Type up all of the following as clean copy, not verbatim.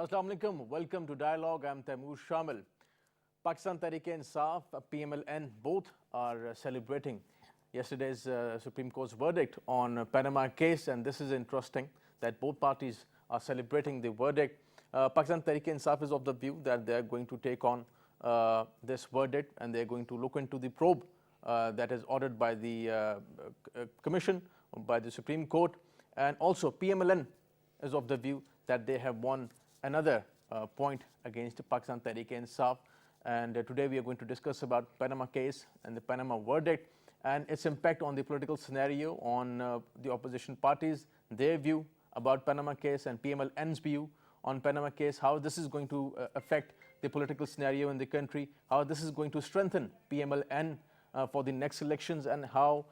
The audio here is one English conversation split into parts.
Assalamu alaikum. Welcome to Dialogue. I'm Taimur, Shamil. Pakistan Tehreek-e-Insaf, PMLN, both are celebrating yesterday's Supreme Court's verdict on Panama case, and this is interesting that both parties are celebrating the verdict. Pakistan Tehreek-e-Insaf is of the view that they are going to take on this verdict and they are going to look into the probe that is ordered by the Commission, by the Supreme Court, and also PMLN is of the view that they have won another point against Pakistan Tehreek-e-Insaf. And today we are going to discuss about Panama case and the Panama verdict and its impact on the political scenario, on the opposition parties, their view about Panama case, and PMLN's view on Panama case, how this is going to affect the political scenario in the country, how this is going to strengthen PMLN for the next elections, and how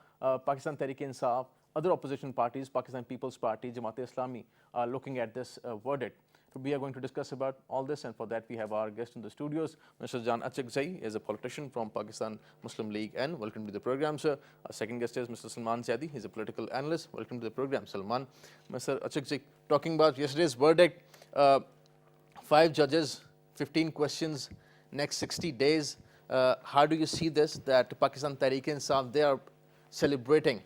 Pakistan Tehreek-e-Insaf, other opposition parties, Pakistan People's Party, Jamaat-e-Islami, are looking at this verdict. We are going to discuss about all this, and for that we have our guest in the studios. Mr. Jan Achakzai is a politician from Pakistan Muslim League, and welcome to the program, sir. Our second guest is Mr. Salman Zaidi. He's a political analyst. Welcome to the program, Salman. Mr. Achakzai, talking about yesterday's verdict, 5 judges, 15 questions, next 60 days. How do you see this, that Pakistan Tehreek-e-Insaf, they are celebrating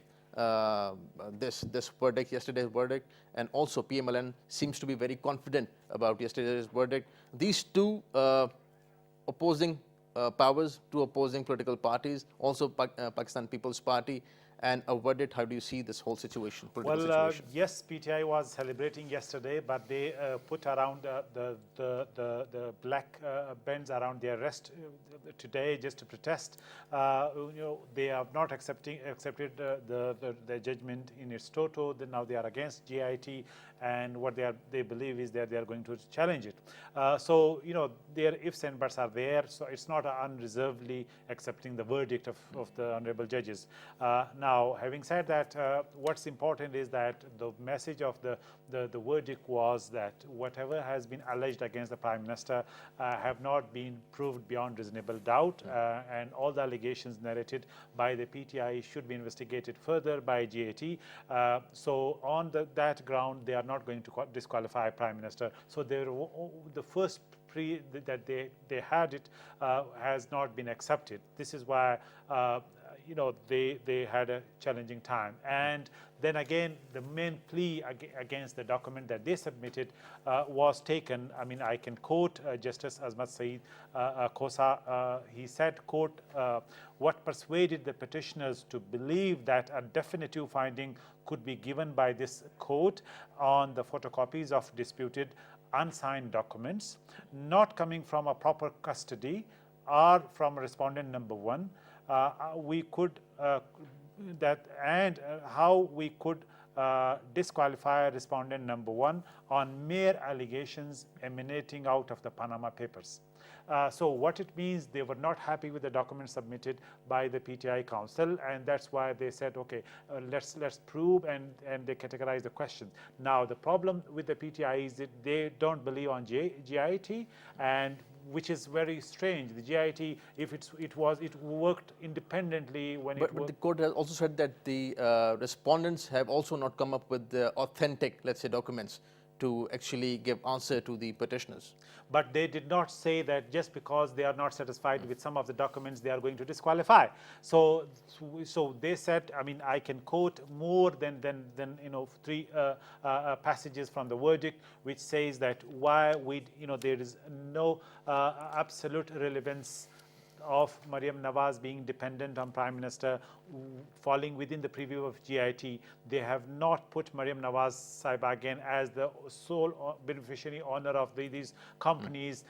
this verdict, yesterday's verdict, and also PMLN seems to be very confident about yesterday's verdict. These two opposing powers, two opposing political parties, also Pakistan People's Party, and a verdict. How do you see this whole situation, political situation? Yes, PTI was celebrating yesterday, but they put around the black bands around their rest today just to protest. They have not accepted the judgment in its total. Now they are against GIT, and what they believe is that they are going to challenge it. So their ifs and buts are there. So it's not unreservedly accepting the verdict of the honorable judges. Now, having said that, what's important is that the message of the verdict was that whatever has been alleged against the Prime Minister have not been proved beyond reasonable doubt, and all the allegations narrated by the PTI should be investigated further by GAT. So on that ground, they are not going to disqualify Prime Minister. So the first that they had it has not been accepted. This is why they had a challenging time. And then again, the main plea against the document that they submitted was taken. I mean, I can quote Justice Azmat Saeed Khosa. He said, quote, "What persuaded the petitioners to believe that a definitive finding could be given by this court on the photocopies of disputed unsigned documents not coming from a proper custody or from respondent number 1, we could how we could disqualify respondent number 1 on mere allegations emanating out of the Panama Papers." So what it means, they were not happy with the documents submitted by the PTI Council, and that's why they said, okay, let's prove, and they categorize the questions. Now, the problem with the PTI is that they don't believe on GIT, and which is very strange. The GIT, if it worked independently when but the court has also said that the respondents have also not come up with the authentic, let's say, documents to actually give answer to the petitioners. But they did not say that just because they are not satisfied with some of the documents, they are going to disqualify. So they said, I mean, I can quote more than 3 passages from the verdict, which says that why there is no absolute relevance of Mariam Nawaz being dependent on Prime Minister falling within the preview of GIT. They have not put Mariam Nawaz Saiba again as the sole beneficiary owner of these companies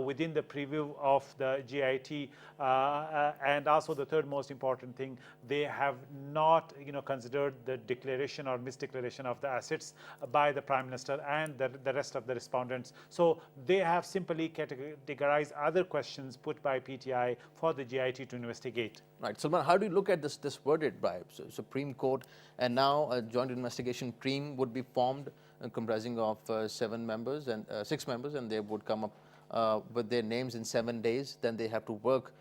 within the preview of the GIT. And also the third most important thing, they have not considered the declaration or misdeclaration of the assets by the Prime Minister and the rest of the respondents. So they have simply categorized other questions put by PTI for the GIT to investigate. Right. Salman, how do you look at this verdict by Supreme Court, and now a joint investigation team would be formed comprising of 7 members and 6 members, and they would come up with their names in 7 days. Then they have to work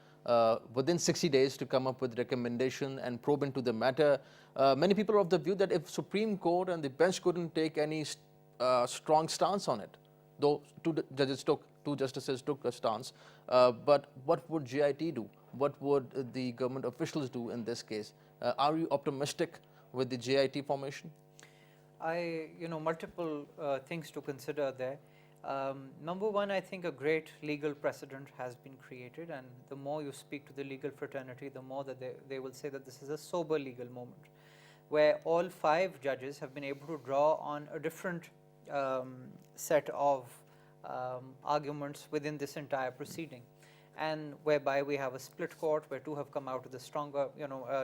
within 60 days to come up with recommendation and probe into the matter. Many people are of the view that if Supreme Court and the bench couldn't take any strong stance on it, though two justices took a stance. But what would GIT do? What would the government officials do in this case? Are you optimistic with the GIT formation? Multiple things to consider there. Number one, I think a great legal precedent has been created, and the more you speak to the legal fraternity, the more that they will say that this is a sober legal moment, where all 5 judges have been able to draw on a different set of arguments within this entire proceeding, and whereby we have a split court where 2 have come out with a stronger,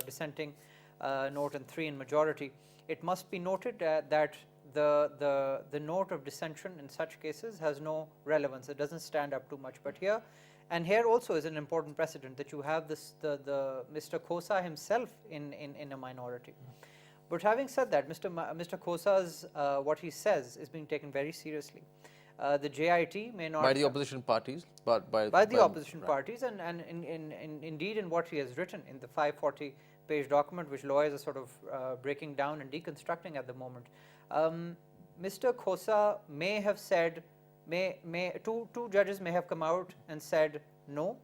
dissenting note and 3 in majority. It must be noted that the note of dissension in such cases has no relevance. It doesn't stand up too much. But here also is an important precedent that you have the Mr. Khosa himself in a minority. But having said that, Mr. Khosa's what he says is being taken very seriously. The JIT may not by the opposition parties, but by the opposition parties, and indeed in what he has written in the 540-page document, which lawyers are sort of breaking down and deconstructing at the moment. Mr. Khosa may have said, two judges may have come out and said no,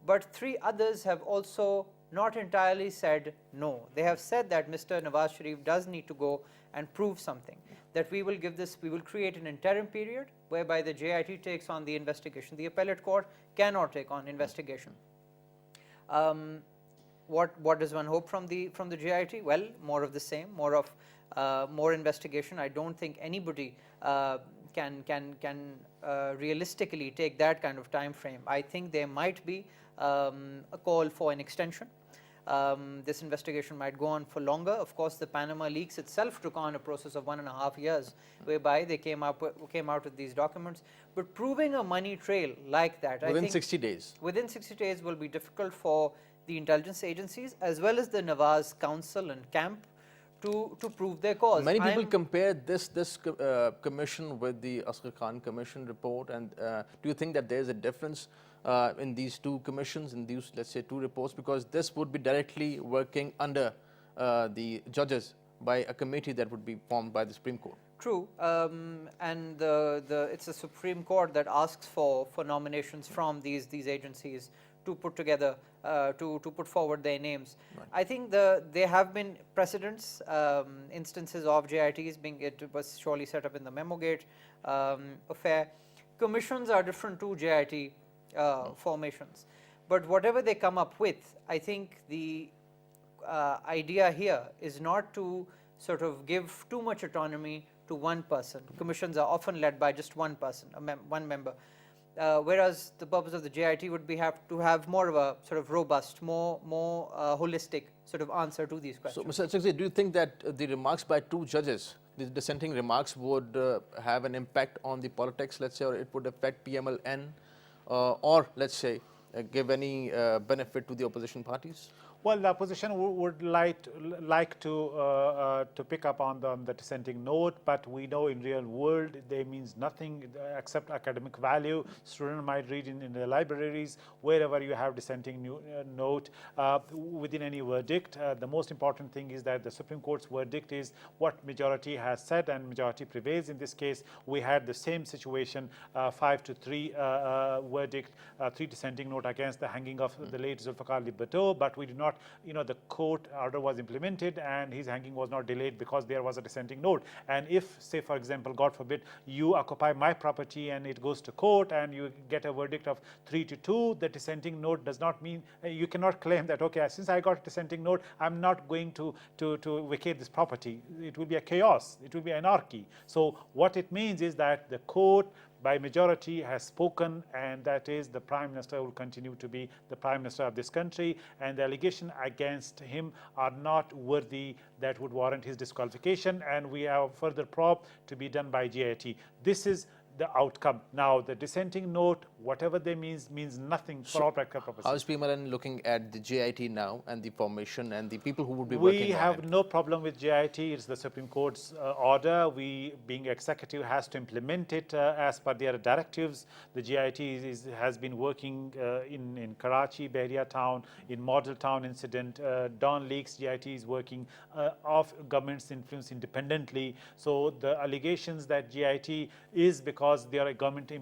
but 3 others have also not entirely said no. They have said that Mr. Nawaz Sharif does need to go and prove something, that we will create an interim period whereby the JIT takes on the investigation. The appellate court cannot take on investigation. What does one hope from the JIT? Well, more of the same, more investigation. I don't think anybody can realistically take that kind of time frame. I think there might be a call for an extension. This investigation might go on for longer. Of course, the Panama leaks itself took on a process of 1.5 years, whereby they came out with these documents. But proving a money trail like that, I think within 60 days. Within 60 days will be difficult for the intelligence agencies as well as the Nawaz Council and camp to prove their cause. Many people compare this commission with the Asghar Khan Commission report, and do you think that there is a difference in these 2 commissions, in these, let's say, 2 reports, because this would be directly working under the judges by a committee that would be formed by the Supreme Court? True, and it's the Supreme Court that asks for nominations from these agencies to put together, to put forward their names. Right. I think there have been precedents, instances of JITs it was surely set up in the Memogate affair. Commissions are different to JIT formations, but whatever they come up with, I think the idea here is not to sort of give too much autonomy to one person. Commissions are often led by just one person, one member. Whereas the purpose of the JIT would be to have more of a sort of robust, more holistic sort of answer to these questions. So, Mr. Chakzi, do you think that the remarks by 2 judges, the dissenting remarks, would have an impact on the politics, let's say, or it would affect PMLN, or let's say, give any benefit to the opposition parties? Well, the opposition would like to pick up on the dissenting note, but we know in real world they means nothing except academic value. Students might read in the libraries, wherever you have dissenting note within any verdict. The most important thing is that the Supreme Court's verdict is what majority has said, and majority prevails. In this case, we had the same situation, 5-3 verdict, 3 dissenting note against the hanging of the late Zulfikar Ali Bhutto, but we did not, the court order was implemented and his hanging was not delayed because there was a dissenting note. And if, say, for example, God forbid, you occupy my property and it goes to court and you get a verdict of 3-2, the dissenting note does not mean, you cannot claim that, okay, since I got a dissenting note, I'm not going to vacate this property. It will be a chaos. It will be anarchy. So what it means is that the court by majority has spoken, and that is the Prime Minister will continue to be the Prime Minister of this country, and the allegation against him are not worthy that would warrant his disqualification, and we have further probe to be done by GIT. This is the outcome. Now, the dissenting note, whatever they means nothing for all practical purposes. How is PMLN looking at the JIT now and the formation and the people who would be working on it? We have no problem with JIT. It's the Supreme Court's order. We, being executive, has to implement it as per their directives. The JIT has been working in Karachi, Bahria town, in Model Town incident, Dawn leaks. JIT is working off government's influence independently. So the allegations that JIT is because because they are government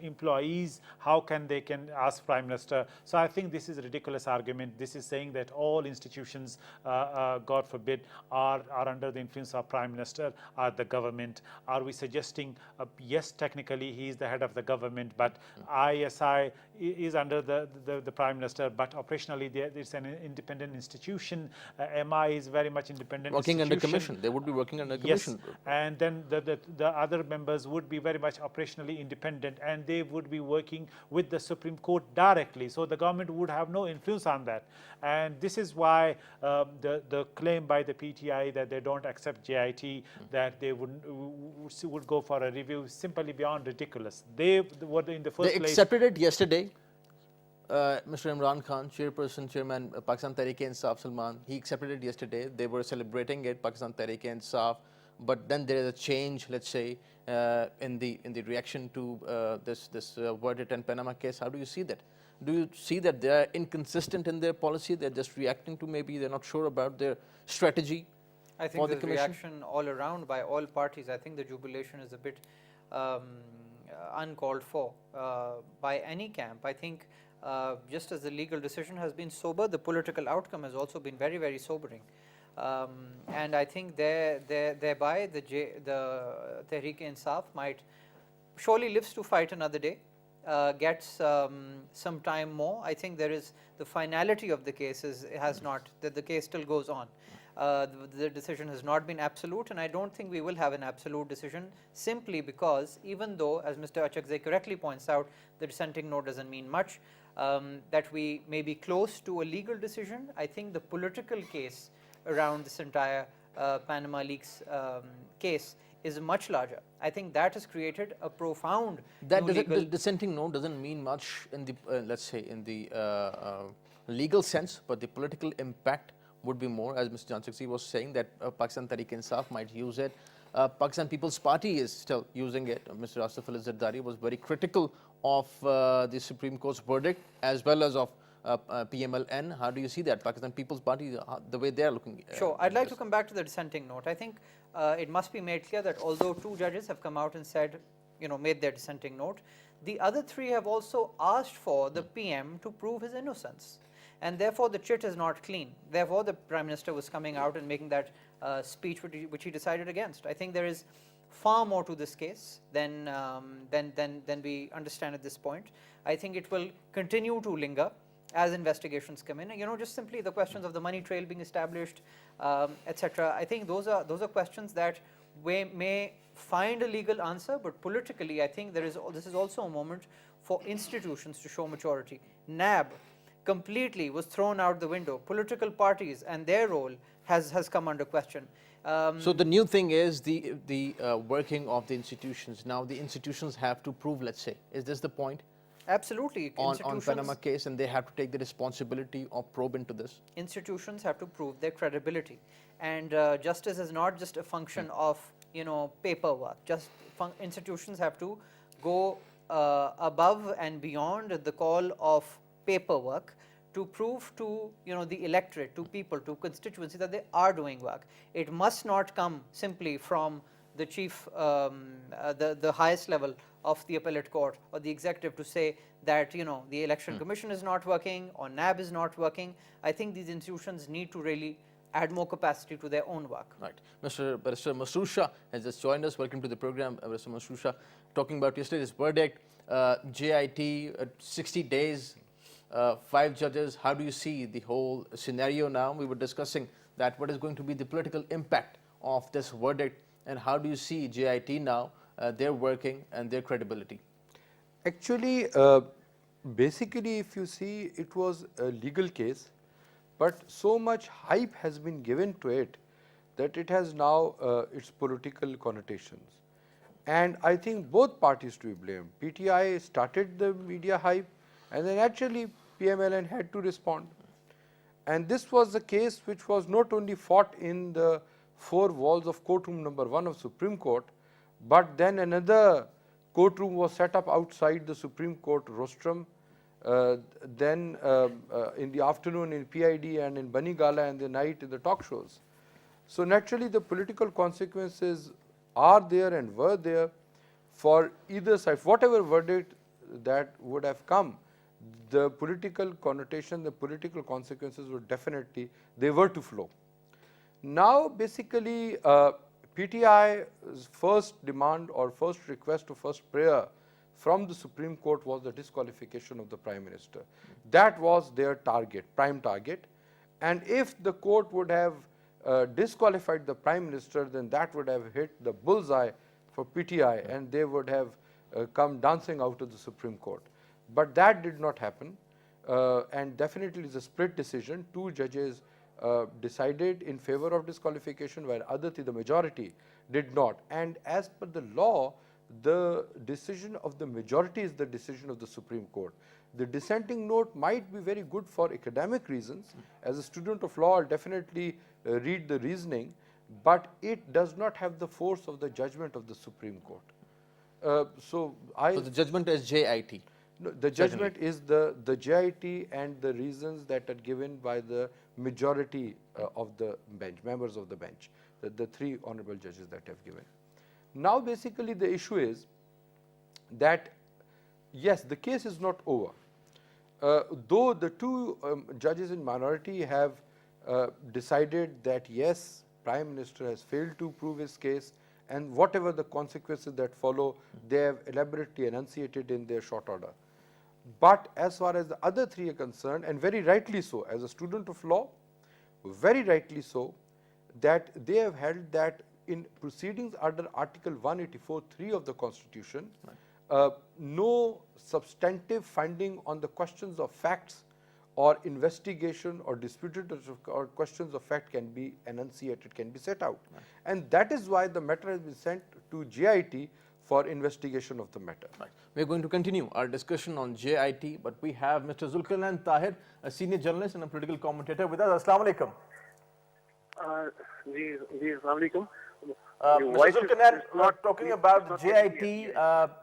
employees, how can they ask Prime Minister? So I think this is a ridiculous argument. This is saying that all institutions, God forbid, are under the influence of Prime Minister, are the government. Are we suggesting, yes, technically he is the head of the government, but ISI is under the Prime Minister, but operationally it's an independent institution. MI is very much independent Working institution. under commission. They would be working under commission. Yes, and then the other members would be very much operationally independent, and they would be working with the Supreme Court directly. So the government would have no influence on that. And this is why the claim by the PTI that they don't accept JIT, that they would go for a review, simply beyond ridiculous. They were in the first place. They accepted it yesterday. Mr. Imran Khan, chairman, Pakistan Tehreek-e-Insaf Salman, he accepted it yesterday. They were celebrating it, Pakistan Tehreek-e-Insaf. But then there is a change, let's say, in the reaction to this verdict and Panama case. How do you see that? Do you see that they are inconsistent in their policy? They're just reacting to, maybe they're not sure about their strategy? I think the reaction all around by all parties. I think the jubilation is a bit uncalled for by any camp. I think just as the legal decision has been sober, the political outcome has also been very, very sobering. And I think thereby the Tehreek-e-Insaf might surely lives to fight another day, gets some time more. I think there is the finality of the case the case still goes on. The decision has not been absolute, and I don't think we will have an absolute decision, simply because even though, as Mr. Achakzai correctly points out, the dissenting note doesn't mean much, that we may be close to a legal decision. I think the political case around this entire Panama leaks case is much larger. I think that has created a profound the dissenting note doesn't mean much in the let's say in the legal sense, but the political impact would be more, as Mr. Jansaksi was saying, that Pakistan Tehreek-e-Insaf might use it. Pakistan People's Party is still using it. Mr. Asif Ali Zardari was very critical of the Supreme Court's verdict as well as of PMLN. How do you see that? Pakistan People's Party, the way they are looking at Sure. I'd like to come back to the dissenting note. I think it must be made clear that although 2 judges have come out and said, made their dissenting note, the other 3 have also asked for the PM to prove his innocence. And therefore, the chit is not clean. Therefore, the Prime Minister was coming out and making that speech which he decided against. I think there is far more to this case than we understand at this point. I think it will continue to linger as investigations come in. Just simply the questions of the money trail being established, etc. I think those are questions that we may find a legal answer, but politically, I think this is also a moment for institutions to show maturity. NAB completely was thrown out the window. Political parties and their role has come under question. So the new thing is the working of the institutions. Now the institutions have to prove, let's say, is this the point? Absolutely. On Panama case, and they have to take the responsibility of probe into this. Institutions have to prove their credibility, and justice is not just a function of paperwork. Institutions have to go above and beyond the call of paperwork to prove to the electorate, to people, to constituency that they are doing work. It must not come simply from the chief, the highest level of the appellate court or the executive to say that the election commission is not working or NAB is not working. I think these institutions need to really add more capacity to their own work. Right. Barrister Masroor Shah has just joined us. Welcome to the program, Barrister Masroor Shah. Talking about yesterday's verdict, JIT, 60 days, 5 judges. How do you see the whole scenario now? We were discussing that what is going to be the political impact of this verdict, and how do you see JIT now, their working and their credibility? Actually, basically if you see, it was a legal case, but so much hype has been given to it that it has now its political connotations. And I think both parties to be blamed. PTI started the media hype, and then actually PMLN had to respond. And this was the case which was not only fought in the 4 walls of courtroom number 1 of Supreme Court, but then another courtroom was set up outside the Supreme Court rostrum, then in the afternoon in PID and in Bani Gala, and the night in the talk shows. So naturally the political consequences are there and were there for either side, whatever verdict that would have come, the political connotation, the political consequences would definitely, they were to flow. Now, basically, PTI's first demand or first request or first prayer from the Supreme Court was the disqualification of the Prime Minister. That was their target, prime target. And if the court would have disqualified the Prime Minister, then that would have hit the bullseye for PTI, and they would have come dancing out of the Supreme Court. But that did not happen, and definitely it's a split decision. Two judges decided in favor of disqualification, while the majority did not. And as per the law, the decision of the majority is the decision of the Supreme Court. The dissenting note might be very good for academic reasons. As a student of law, I'll definitely read the reasoning, but it does not have the force of the judgment of the Supreme Court. So the judgment is JIT. No, the judgment is the JIT and the reasons that are given by the majority of the bench, members of the bench, the three honorable judges that have given. Now, basically, the issue is that, yes, the case is not over. Though the two judges in minority have decided that, yes, Prime Minister has failed to prove his case, and whatever the consequences that follow, they have elaborately enunciated in their short order. But as far as the other three are concerned, and very rightly so, as a student of law, very rightly so, that they have held that in proceedings under Article 184(3) of the Constitution, no substantive finding on the questions of facts or investigation or disputed or questions of fact can be enunciated, can be set out. Right. And that is why the matter has been sent to JIT for investigation of the matter. Right. We are going to continue our discussion on JIT, but we have Mr. Zulkarnain Tahir, a senior journalist and a political commentator with us. Assalamu alaikum. Assalamu alaikum. Mr. Zulkarnain, not talking about JIT,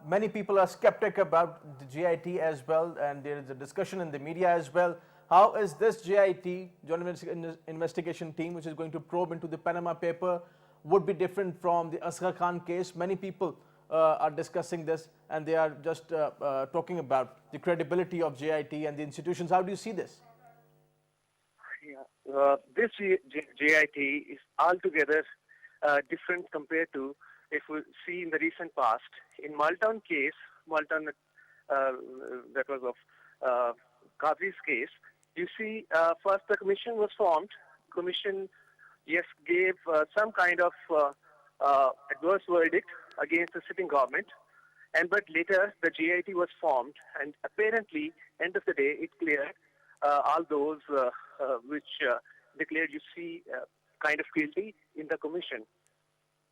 many people are skeptic about the JIT as well, and there is a discussion in the media as well. How is this JIT, Joint Investigation Team, which is going to probe into the Panama paper, would be different from the Asghar Khan case? Many people are discussing this, and they are just talking about the credibility of JIT and the institutions. How do you see this? This JIT is altogether different compared to, if we see in the recent past, in Maltown case, that was of Qadri's case, you see first the commission was formed. Commission, yes, gave some kind of adverse verdict against the sitting government, but later the JIT was formed, and apparently, end of the day, it cleared all those which declared, you see, kind of guilty in the commission.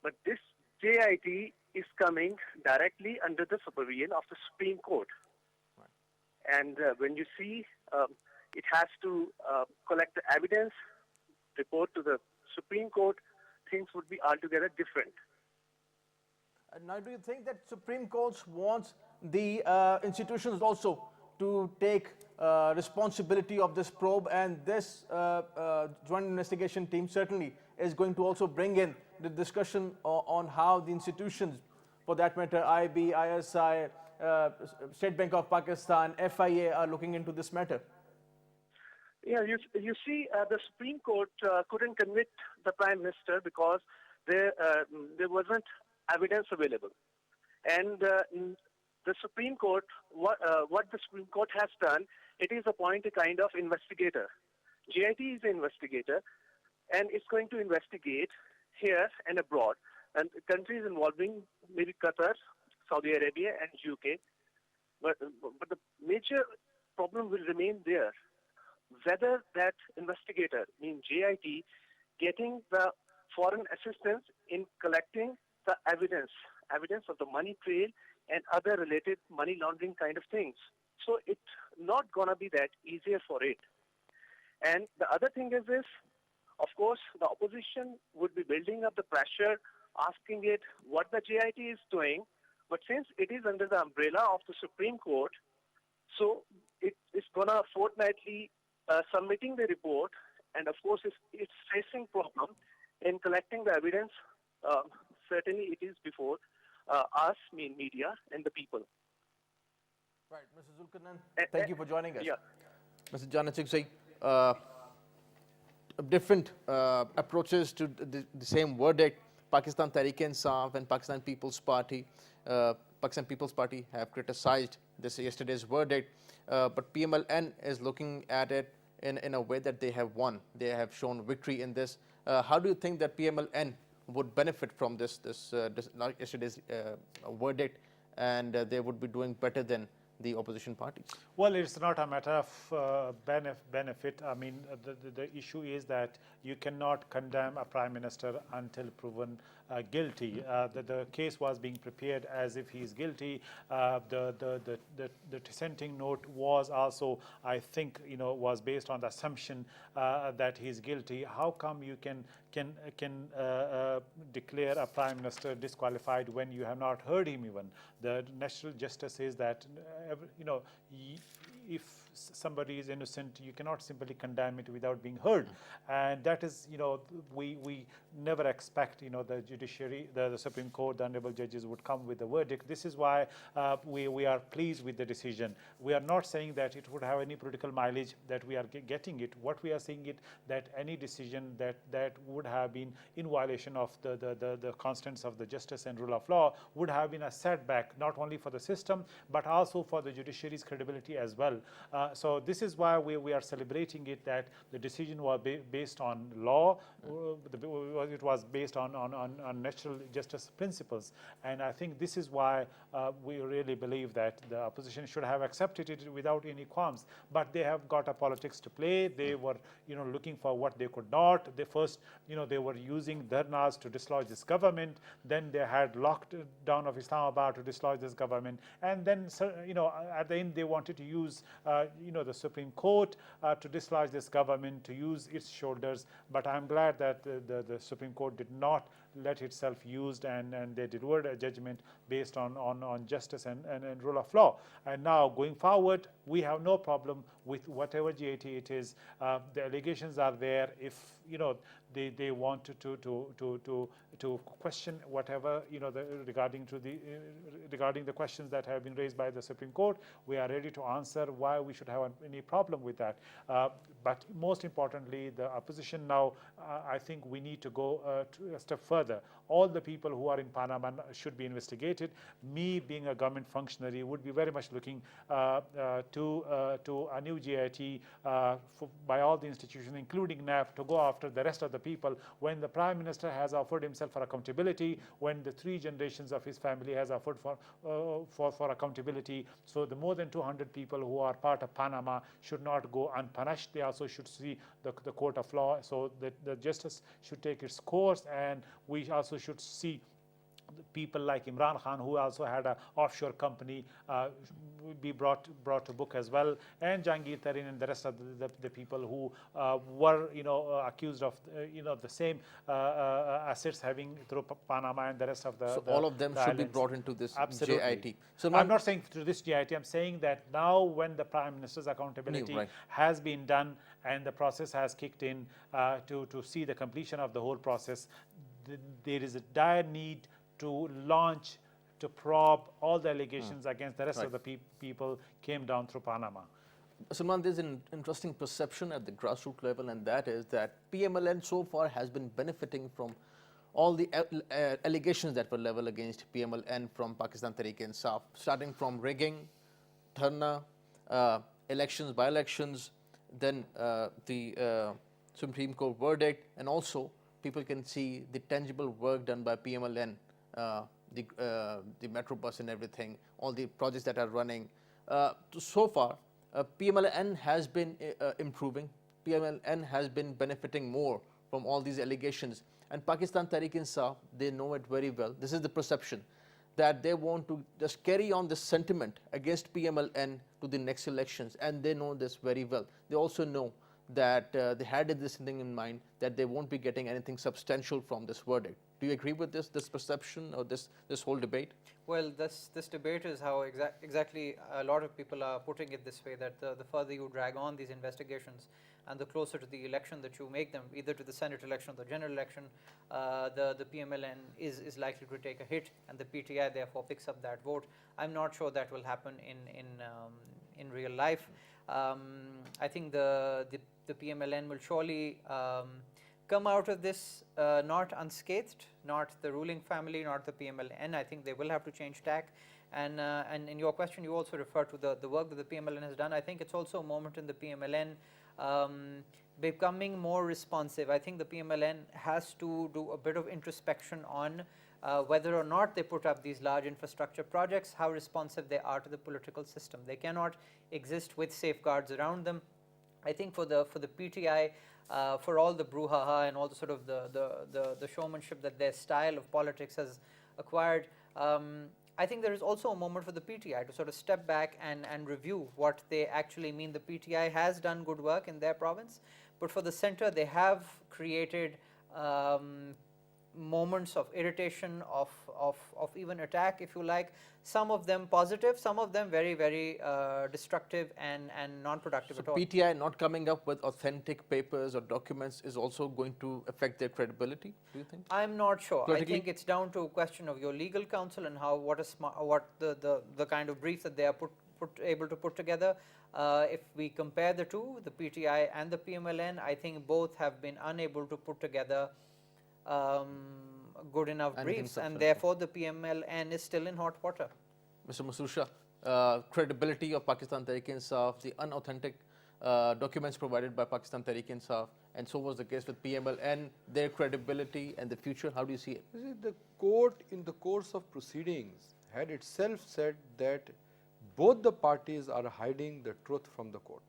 But this JIT is coming directly under the supervision of the Supreme Court. Right. And when you see, it has to collect the evidence, report to the Supreme Court, things would be altogether different. Now, do you think that Supreme Court wants the institutions also to take responsibility of this probe, and this Joint Investigation Team certainly is going to also bring in the discussion on how the institutions, for that matter, IB, ISI, State Bank of Pakistan, FIA, are looking into this matter? Yeah, you see, the Supreme Court couldn't convict the Prime Minister because there wasn't evidence available. And the Supreme Court, what the Supreme Court has done, it is appoint a kind of investigator. JIT is an investigator, and it's going to investigate here and abroad, and countries involving maybe Qatar, Saudi Arabia, and UK. But the major problem will remain there. Whether that investigator, means JIT, getting the foreign assistance in collecting the evidence of the money trail and other related money laundering kind of things. So it's not going to be that easier for it. And the other thing is this, of course, the opposition would be building up the pressure, asking it what the JIT is doing. But since it is under the umbrella of the Supreme Court, so it's going to fortnightly submitting the report, and of course it's facing problem in collecting the evidence. Certainly it is before us, media, and the people. Right, Mr. Zulkarnain, thank you for joining us. Yeah. Mr. Janachik, different approaches to the same verdict. Pakistan Tehreek-e-Insaf and Pakistan People's Party. Pakistan People's Party have criticized this yesterday's verdict, but PMLN is looking at it in a way that they have won. They have shown victory in this. How do you think that PMLN would benefit from this yesterday's verdict, and they would be doing better than the opposition parties? Well, it's not a matter of benefit. I mean, the issue is that you cannot condemn a prime minister until proven guilty. The case was being prepared as if he is guilty. The dissenting note was also, I think, was based on the assumption that he is guilty. How come you can declare a prime minister disqualified when you have not heard him even? The natural justice is that if somebody is innocent, you cannot simply condemn it without being heard. And that is, we never expect, the judiciary, the Supreme Court, the honorable judges would come with a verdict. This is why we are pleased with the decision. We are not saying that it would have any political mileage, that we are getting it. What we are saying is that any decision that would have been in violation of the constants of the justice and rule of law would have been a setback, not only for the system, but also for the judiciary's credibility as well. So this is why we are celebrating it, that the decision was based on law, it was based on natural justice principles. And I think this is why we really believe that the opposition should have accepted it without any qualms. But they have got a politics to play. They were looking for what they could not. They first they were using dharnas to dislodge this government. Then they had locked down of Islamabad to dislodge this government. And then at the end they wanted to use the Supreme Court to dislodge this government, to use its shoulders. But I'm glad that the Supreme Court did not let itself used, and they delivered a judgment based on justice and rule of law. And now going forward, we have no problem with whatever GIT it is. The allegations are there. If they want to question whatever regarding the questions that have been raised by the Supreme Court, we are ready to answer why we should have any problem with that. But most importantly, the opposition now, I think we need to go a step further. All the people who are in Panama should be investigated. Me, being a government functionary, would be very much looking to a new GIT by all the institutions, including NAF, to go after the rest of the people. When the Prime Minister has offered himself for accountability, when the 3 generations of his family has offered for accountability, so the more than 200 people who are part of Panama should not go unpunished. They also should see the court of law, so that the justice should take its course, and we also should see people like Imran Khan, who also had an offshore company, be brought to book as well, and Jahangir Tareen and the rest of the people who were accused of the same assets having through Panama and the rest of the So all of them should be islands. brought into this Absolutely. JIT. So I'm not saying to this GIT, I'm saying that now when the Prime Minister's accountability Right. has been done and the process has kicked in to see the completion of the whole process, there is a dire need to launch, to probe all the allegations against the rest of the people came down through Panama. Salman, there's an interesting perception at the grassroots level, and that is that PMLN so far has been benefiting from all the allegations that were leveled against PMLN from Pakistan Tehreek-e-Insaf, starting from rigging, dharna, elections, by-elections, then the Supreme Court verdict, and also people can see the tangible work done by PMLN, the metro bus and everything, all the projects that are running. So far, PMLN has been improving. PMLN has been benefiting more from all these allegations. And Pakistan Tehreek-e-Insaf, they know it very well. This is the perception, that they want to just carry on this sentiment against PMLN to the next elections, and they know this very well. They also know that they had this thing in mind, that they won't be getting anything substantial from this verdict. Do you agree with this perception or this whole debate? Well, this debate is how exactly a lot of people are putting it this way, that the further you drag on these investigations and the closer to the election that you make them, either to the Senate election or the general election, the PMLN is likely to take a hit, and the PTI therefore picks up that vote. I'm not sure that will happen in real life. I think the PMLN will surely come out of this not unscathed, not the ruling family, not the PMLN. I think they will have to change tack. And in your question, you also refer to the work that the PMLN has done. I think it's also a moment in the PMLN becoming more responsive. I think the PMLN has to do a bit of introspection on whether or not they put up these large infrastructure projects, how responsive they are to the political system. They cannot exist with safeguards around them. I think for the PTI, for all the brouhaha and all the sort of the showmanship that their style of politics has acquired, I think there is also a moment for the PTI to sort of step back and review what they actually mean. The PTI has done good work in their province, but for the center, they have created moments of irritation, of even attack, if you like. Some of them positive, some of them very, very destructive and non-productive So at all. PTI not coming up with authentic papers or documents is also going to affect their credibility, do you think? I'm not sure. I Politically? think it's down to a question of your legal counsel and how what the kind of brief that they are able to put together. If we compare the two, the PTI and the PMLN, I think both have been unable to put together good enough Anything briefs, and substantial. therefore the PMLN is still in hot water. Mr. Masood credibility of Pakistan Tehreek-e-Insaf, the unauthentic documents provided by Pakistan Tehreek-e-Insaf, and so was the case with PMLN, their credibility and the future, how do you see it? You see, the court in the course of proceedings had itself said that both the parties are hiding the truth from the court.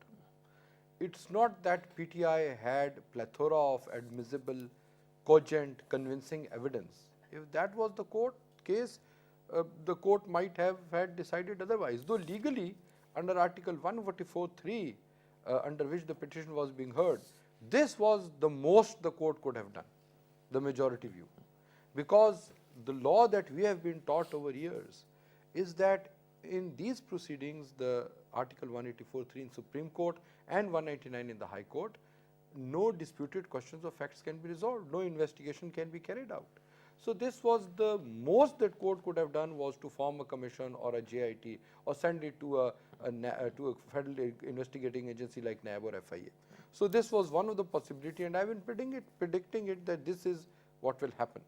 It's not that PTI had plethora of admissible, cogent, convincing evidence. If that was the court case, the court might have had decided otherwise. Though legally, under Article 144(3), under which the petition was being heard, this was the most the court could have done, the majority view. Because the law that we have been taught over years is that in these proceedings, the Article 184(3) in Supreme Court and 199 in the High Court, no disputed questions of facts can be resolved, no investigation can be carried out. So this was the most that court could have done, was to form a commission or a JIT or send it to a federal investigating agency like NAB or FIA. So this was one of the possibility, and I've been predicting it that this is what will happen.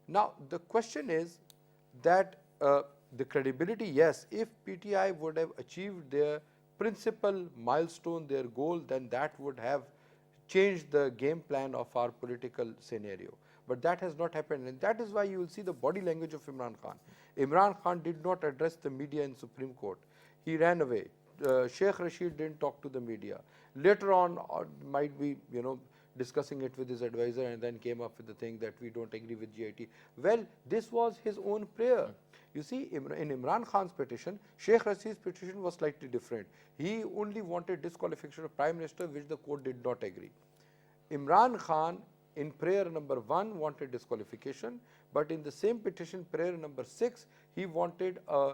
Now the question is that the credibility, yes, if PTI would have achieved their principal milestone, their goal, then that would have changed the game plan of our political scenario. But that has not happened, and that is why you will see the body language of Imran Khan. Imran Khan did not address the media in Supreme Court. He ran away. Sheikh Rashid didn't talk to the media. Later on, might be, discussing it with his advisor, and then came up with the thing that we don't agree with GIT. Well, this was his own prayer. You see, in Imran Khan's petition, Sheikh Rashid's petition was slightly different. He only wanted disqualification of Prime Minister, which the court did not agree. Imran Khan, in prayer number 1, wanted disqualification, but in the same petition, prayer number 6, he wanted a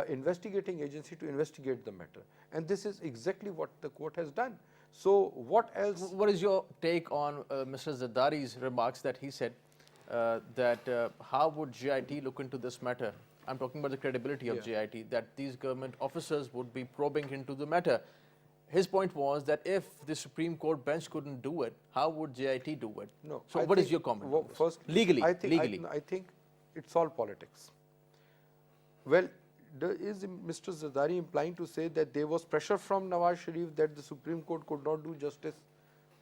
investigating agency to investigate the matter. And this is exactly what the court has done. So what else? What is your take on Mr. Zardari's remarks that he said that how would GIT look into this matter? I'm talking about the credibility of GIT, that these government officers would be probing into the matter. His point was that if the Supreme Court bench couldn't do it, how would GIT do it? No. So what is your comment? Well, first, legally, I think, legally. I think it's all politics. Well, is Mr. Zardari implying to say that there was pressure from Nawaz Sharif that the Supreme Court could not do justice?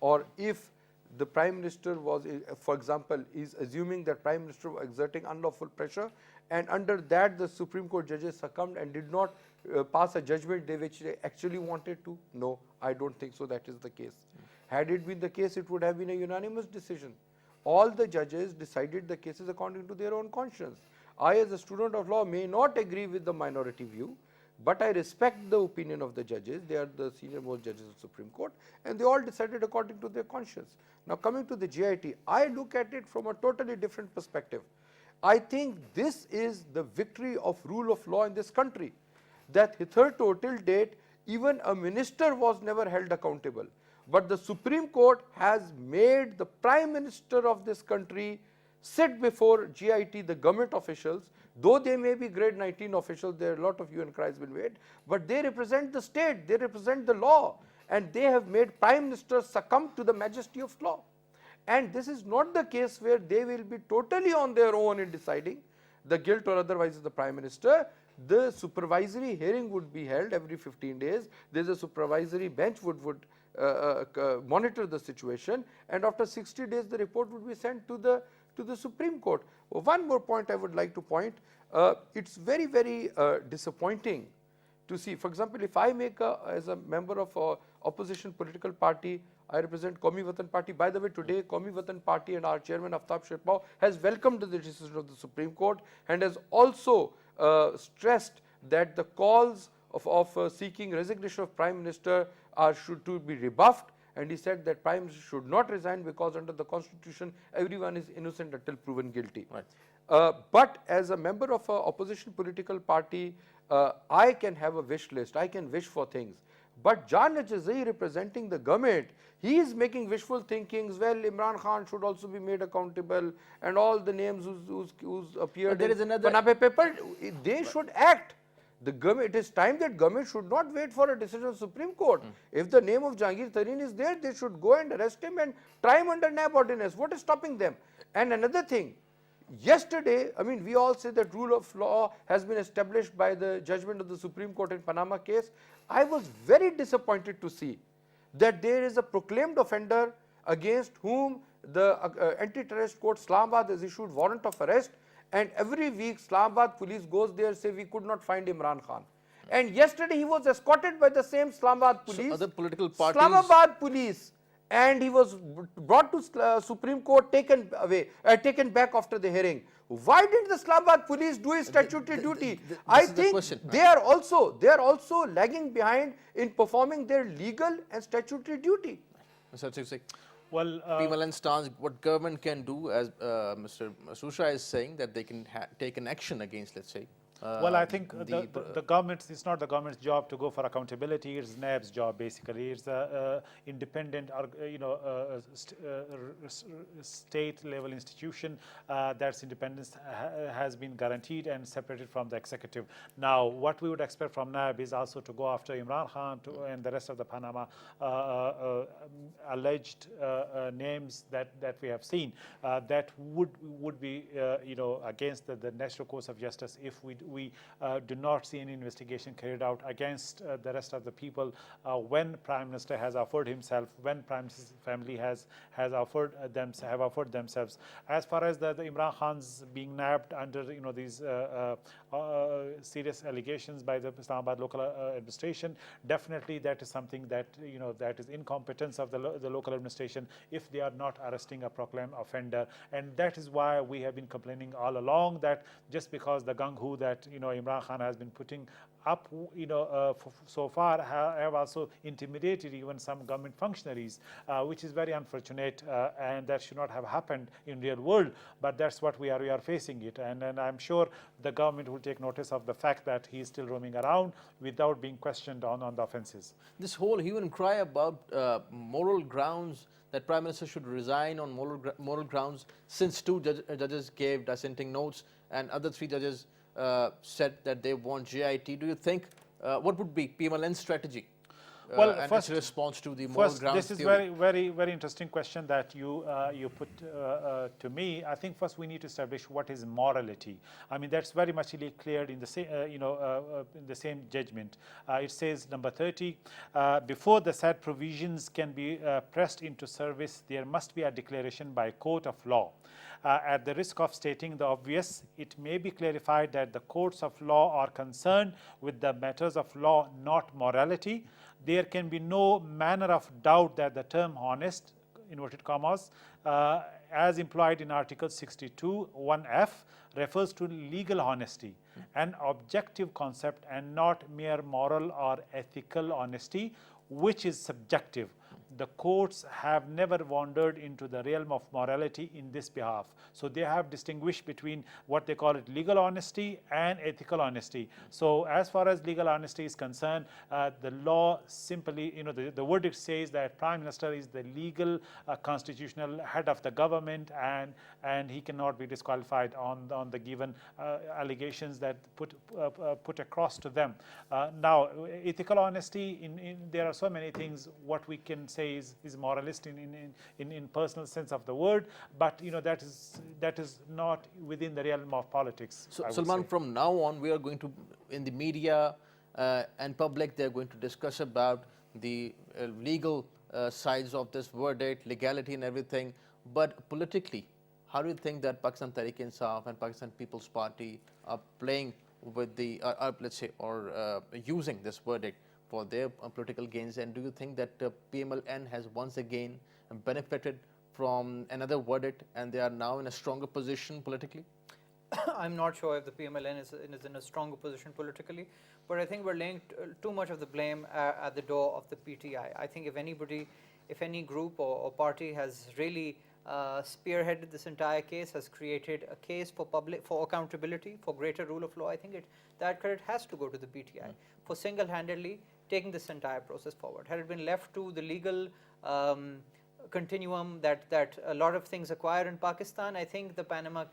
Or if the Prime Minister was, for example, is assuming that Prime Minister was exerting unlawful pressure, and under that the Supreme Court judges succumbed and did not pass a judgment which they actually wanted to? No, I don't think so that is the case. Had it been the case, it would have been a unanimous decision. All the judges decided the cases according to their own conscience. I, as a student of law, may not agree with the minority view. But I respect the opinion of the judges. They are the senior most judges of the Supreme Court, and they all decided according to their conscience. Now coming to the GIT, I look at it from a totally different perspective. I think this is the victory of rule of law in this country, that hitherto till date even a minister was never held accountable. But the Supreme Court has made the Prime Minister of this country sit before GIT, the government officials, though they may be grade 19 officials, there are a lot of hue and cries been made, but they represent the state, they represent the law, and they have made Prime Ministers succumb to the majesty of law. And this is not the case where they will be totally on their own in deciding the guilt or otherwise of the Prime Minister. The supervisory hearing would be held every 15 days. There is a supervisory bench would monitor the situation, and after 60 days the report would be sent to the Supreme Court. One more point I would like to point, it's very, very disappointing to see. For example, if I make as a member of a opposition political party, I represent Qaumi Watan Party. By the way, today Qaumi Watan Party and our chairman Aftab Shirpao has welcomed the decision of the Supreme Court and has also stressed that the calls of seeking resignation of Prime Minister should to be rebuffed, and he said that Prime Minister should not resign because under the Constitution everyone is innocent until proven guilty. Right. But as a member of an opposition political party, I can have a wish list, I can wish for things. But Jan Najazai representing the government, he is making wishful thinkings. Well, Imran Khan should also be made accountable, and all the names who's appeared in Panama paper, they should act. The government, it is time that government should not wait for a decision of Supreme Court. If the name of Jahangir Tareen is there, they should go and arrest him and try him under NAB ordinance. What is stopping them? And another thing, yesterday, I mean, we all say that rule of law has been established by the judgment of the Supreme Court in Panama case. I was very disappointed to see that there is a proclaimed offender against whom the anti-terrorist court Islamabad has issued warrant of arrest, and every week Islamabad police goes there, say we could not find Imran Khan. And yesterday he was escorted by the same Islamabad police, so other political parties, Islamabad police, and he was brought to Supreme Court, taken away, taken back after the hearing. Why didn't the Islamabad police do his statutory duty? I think they are also lagging behind in performing their legal and statutory duty. Mr. Chief Secretary. Well, PMLN stance, what government can do, as Mr. Susha is saying, that they can take an action against, let's say. Well, I think the government, it's not the government's job to go for accountability, it's NAB's job basically. It's the independent, state level institution that's independence has been guaranteed and separated from the executive. Now, what we would expect from NAB is also to go after Imran Khan and the rest of the Panama alleged names that we have seen that would be against the natural course of justice if we do not see any investigation carried out against the rest of the people when Prime Minister has offered himself, when Prime Minister's family has offered themselves. As far as the Imran Khan's being nabbed under these serious allegations by the Islamabad local administration, definitely that is something that that is incompetence of the local administration if they are not arresting a proclaimed offender. And that is why we have been complaining all along that just because the gung-ho that Imran Khan has been putting up so far have also intimidated even some government functionaries, which is very unfortunate, and that should not have happened in real world, but that's what we are facing it, and I'm sure the government will take notice of the fact that he is still roaming around without being questioned on the offences. This whole hue and cry about moral grounds, that Prime Minister should resign on moral grounds, since two judges gave dissenting notes and other three judges said that they want GIT. Do you think what would be PMLN's strategy? Well, and first, its response to the moral grounds this is theory? very interesting question that you put to me. I think first we need to establish what is morality. I mean, that's very much clear in the same in the same judgment. It says number 30, before the said provisions can be pressed into service, there must be a declaration by court of law. At the risk of stating the obvious, it may be clarified that the courts of law are concerned with the matters of law, not morality. There can be no manner of doubt that the term honest, inverted commas, as implied in Article 62, 1F, refers to legal honesty, an objective concept and not mere moral or ethical honesty, which is subjective. The courts have never wandered into the realm of morality in this behalf. So they have distinguished between what they call it legal honesty and ethical honesty. So as far as legal honesty is concerned, the law simply, the verdict says that Prime Minister is the legal constitutional head of the government, and he cannot be disqualified on the given allegations that put across to them. Now, ethical honesty, there are so many things. What we can say is moralist in personal sense of the word, but that is not within the realm of politics. So, Salman, from now on, we are going to, in the media and public, they are going to discuss about the legal sides of this verdict, legality and everything. But politically, how do you think that Pakistan Tehreek-e-Insaf and Pakistan People's Party are playing with the, let's say, or using this verdict for their political gains? And do you think that PMLN has once again benefited from another verdict and they are now in a stronger position politically? I'm not sure if the PMLN is in a stronger position politically, but I think we're laying too much of the blame at the door of the PTI. I think if any group or party has really spearheaded this entire case, has created a case for accountability, for greater rule of law, I think that credit has to go to the PTI for single-handedly taking this entire process forward. Had it been left to the legal continuum that a lot of things acquire in Pakistan, I think the Panama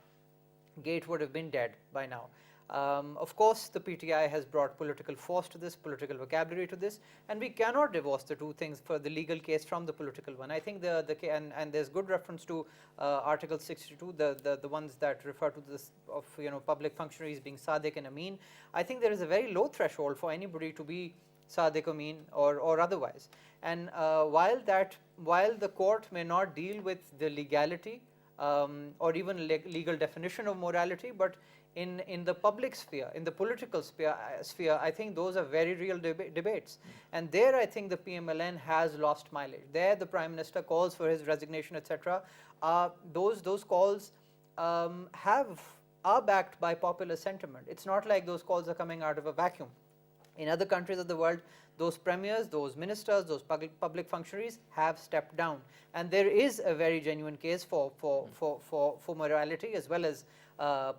Gate would have been dead by now. Of course, the PTI has brought political force to this, political vocabulary to this, and we cannot divorce the two things for the legal case from the political one. I think and there's good reference to Article 62, the ones that refer to this of public functionaries being Sadiq and Amin. I think there is a very low threshold for anybody to be Sadiq, Amin, or otherwise. And while the court may not deal with the legality or even legal definition of morality, but in the public sphere, in the political sphere, I think those are very real debates. And there I think the PMLN has lost mileage. There the Prime Minister calls for his resignation, etc. Those calls are backed by popular sentiment. It's not like those calls are coming out of a vacuum. In other countries of the world, those premiers, those ministers, those public functionaries have stepped down, and there is a very genuine case for morality as well as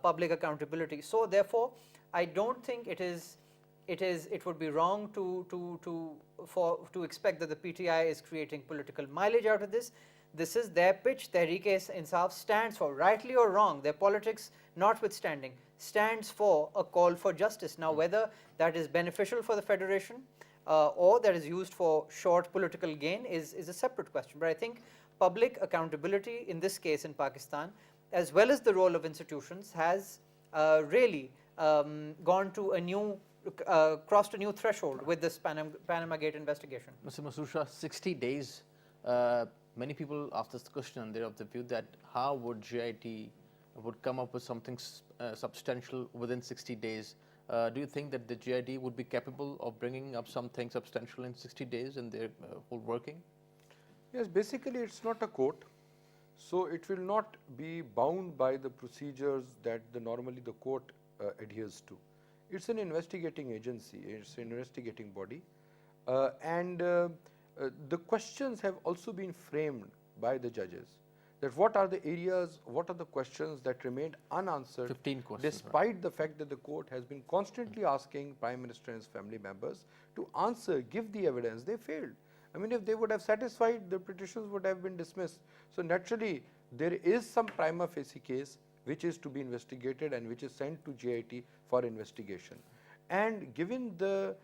public accountability. So therefore, I don't think it would be wrong to expect that the PTI is creating political mileage out of this. This is their pitch. Tehreek-e-Insaf stands for, rightly or wrong, their politics notwithstanding, stands for a call for justice. Now, whether that is beneficial for the federation or that is used for short political gain is a separate question. But I think public accountability in this case in Pakistan, as well as the role of institutions, has really gone to a new, crossed a new threshold with this Panama Gate investigation. Mr. Masroor Shah, 60 days. Many people ask this question and they're of the view that how would GIT would come up with something substantial within 60 days. Do you think that the GIT would be capable of bringing up something substantial in 60 days in their whole working? Yes, basically it's not a court, so it will not be bound by the procedures that normally the court adheres to. It's an investigating agency, it's an investigating body, and the questions have also been framed by the judges, that what are the areas, what are the questions that remained unanswered, 15 questions, despite the fact that the court has been constantly asking Prime Minister and his family members to answer, give the evidence. They failed. I mean, if they would have satisfied, the petitions would have been dismissed. So naturally, there is some prima facie case which is to be investigated and which is sent to GIT for investigation. And given the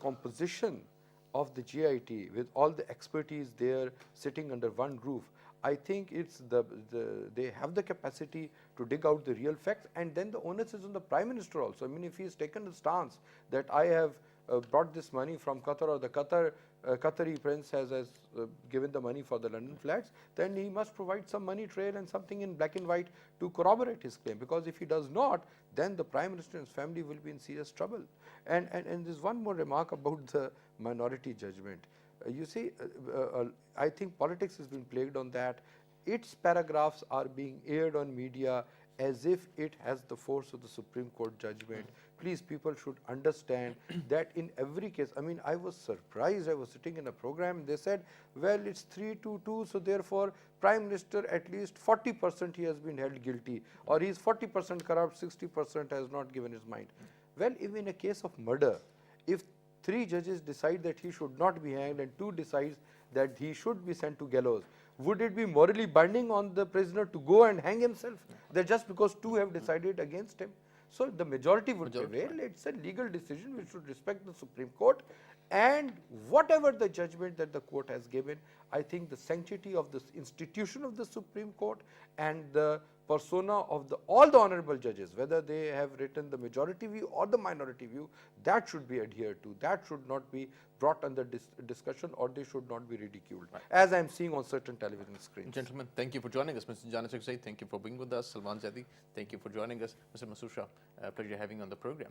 composition of the GIT with all the expertise there sitting under one roof, I think it's they have the capacity to dig out the real facts, and then the onus is on the Prime Minister also. I mean, if he has taken the stance that I have brought this money from Qatar, or the Qatari prince has given the money for the London flags, then he must provide some money trail and something in black and white to corroborate his claim, because if he does not, then the Prime Minister and his family will be in serious trouble. And there's one more remark about the minority judgment. You see, I think politics has been plagued on that. its paragraphs are being aired on media as if it has the force of the Supreme Court judgment. Please, people should understand that in every case, I mean, I was surprised. I was sitting in a program, they said, well, it's 3-2, so therefore, Prime Minister, at least 40% he has been held guilty, or he is 40% corrupt, 60% has not given his mind. Well, if in a case of murder, if 3 judges decide that he should not be hanged and 2 decides that he should be sent to gallows, would it be morally binding on the prisoner to go and hang himself? That just because 2 have decided against him? So the majority would prevail. It's a legal decision. We should respect the Supreme Court. And whatever the judgment that the court has given, I think the sanctity of this institution of the Supreme Court and the persona of all the honorable judges, whether they have written the majority view or the minority view, that should be adhered to. That should not be brought under discussion, or they should not be ridiculed, as I am seeing on certain television screens. Gentlemen, thank you for joining us. Mr. Janachak Zaid, thank you for being with us. Salman Zaidi, thank you for joining us. Mr. Masood Shah, pleasure having you on the program.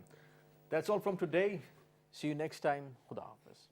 That's all from today. See you next time. Khuda Hafiz.